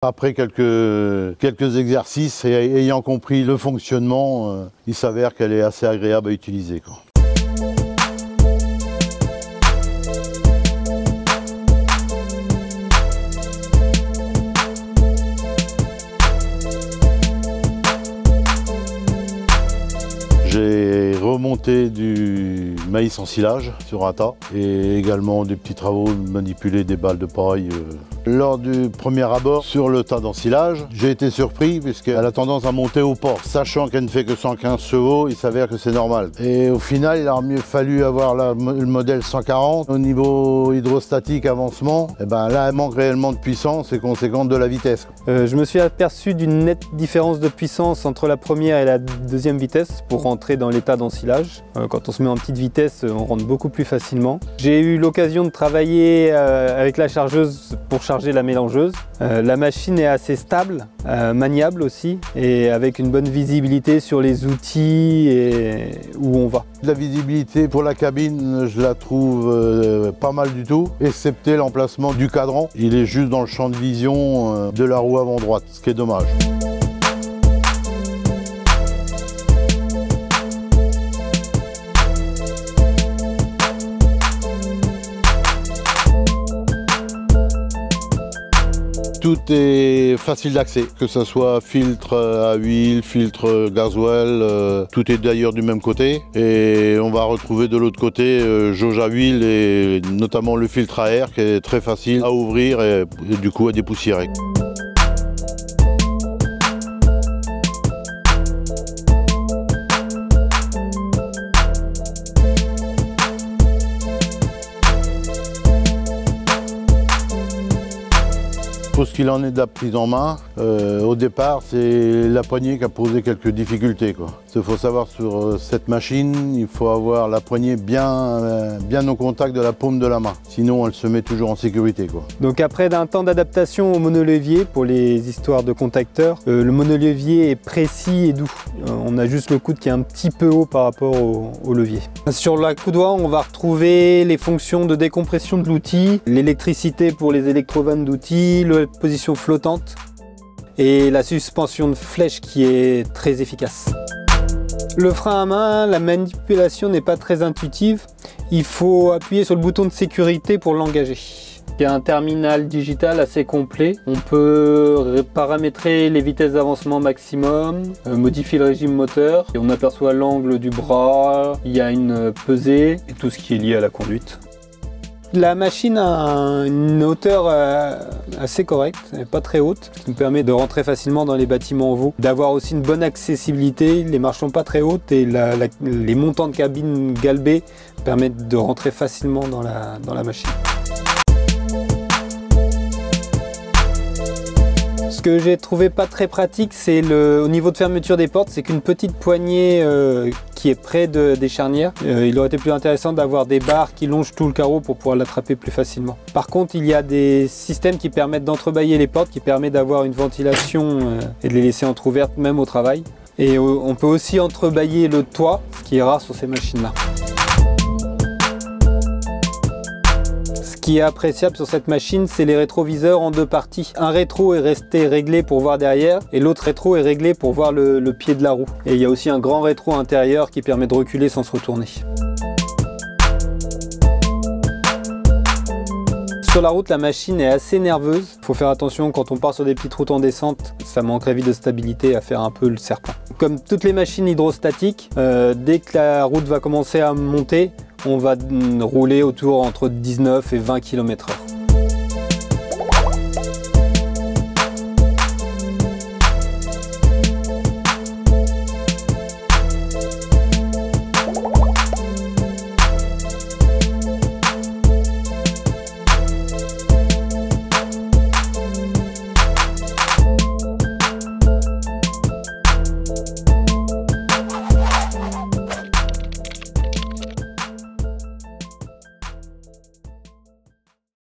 Après quelques exercices et ayant compris le fonctionnement, il s'avère qu'elle est assez agréable à utiliser, quoi. J'ai remonté du maïs en silage sur un tas et également des petits travaux, manipuler des balles de paille. Lors du premier abord sur le tas d'ensilage, j'ai été surpris puisqu'elle a tendance à monter au port. Sachant qu'elle ne fait que 115 chevaux, il s'avère que c'est normal. Et au final, il aurait mieux fallu avoir le modèle 140. Au niveau hydrostatique, avancement, et ben là, elle manque réellement de puissance et conséquent de la vitesse. Je me suis aperçu d'une nette différence de puissance entre la première et la deuxième vitesse pour rentrer dans l'état d'ensilage. Quand on se met en petite vitesse, on rentre beaucoup plus facilement. J'ai eu l'occasion de travailler avec la chargeuse pour charger la mélangeuse. La machine est assez stable, maniable aussi, et avec une bonne visibilité sur les outils et où on va. La visibilité pour la cabine, je la trouve pas mal du tout, excepté l'emplacement du cadran. Il est juste dans le champ de vision de la roue avant droite, ce qui est dommage. Tout est facile d'accès, que ce soit filtre à huile, filtre gasoil, tout est d'ailleurs du même côté. Et on va retrouver de l'autre côté jauge à huile et notamment le filtre à air qui est très facile à ouvrir et du coup à dépoussiérer. Pour ce qu'il en est de la prise en main, au départ, c'est la poignée qui a posé quelques difficultés, quoi. Il faut savoir sur cette machine, il faut avoir la poignée bien au contact de la paume de la main. Sinon, elle se met toujours en sécurité, quoi. Donc après un temps d'adaptation au monolevier pour les histoires de contacteurs, le monolevier est précis et doux. On a juste le coude qui est un petit peu haut par rapport au levier. Sur la coudoir, on va retrouver les fonctions de décompression de l'outil, l'électricité pour les électrovannes d'outils, la position flottante et la suspension de flèche qui est très efficace. Le frein à main, la manipulation n'est pas très intuitive. Il faut appuyer sur le bouton de sécurité pour l'engager. Il y a un terminal digital assez complet. On peut paramétrer les vitesses d'avancement maximum, modifier le régime moteur. Et on aperçoit l'angle du bras, il y a une pesée et tout ce qui est lié à la conduite. La machine a une hauteur assez correcte, pas très haute, ce qui me permet de rentrer facilement dans les bâtiments ovaux, d'avoir aussi une bonne accessibilité. Les marches sont pas très hautes et les montants de cabine galbés permettent de rentrer facilement dans la machine. Ce que j'ai trouvé pas très pratique, c'est au niveau de fermeture des portes, c'est qu'une petite poignée qui est près des charnières. Il aurait été plus intéressant d'avoir des barres qui longent tout le carreau pour pouvoir l'attraper plus facilement. Par contre, il y a des systèmes qui permettent d'entrebâiller les portes, qui permettent d'avoir une ventilation et de les laisser entrouvertes même au travail. Et on peut aussi entrebâiller le toit, ce qui est rare sur ces machines-là. Ce qui est appréciable sur cette machine, c'est les rétroviseurs en deux parties. Un rétro est resté réglé pour voir derrière et l'autre rétro est réglé pour voir le pied de la roue. Et il y a aussi un grand rétro intérieur qui permet de reculer sans se retourner. Sur la route, la machine est assez nerveuse. Il faut faire attention quand on part sur des petites routes en descente, ça manquerait vite de stabilité à faire un peu le serpent. Comme toutes les machines hydrostatiques, dès que la route va commencer à monter, on va rouler autour entre 19 et 20 km/h.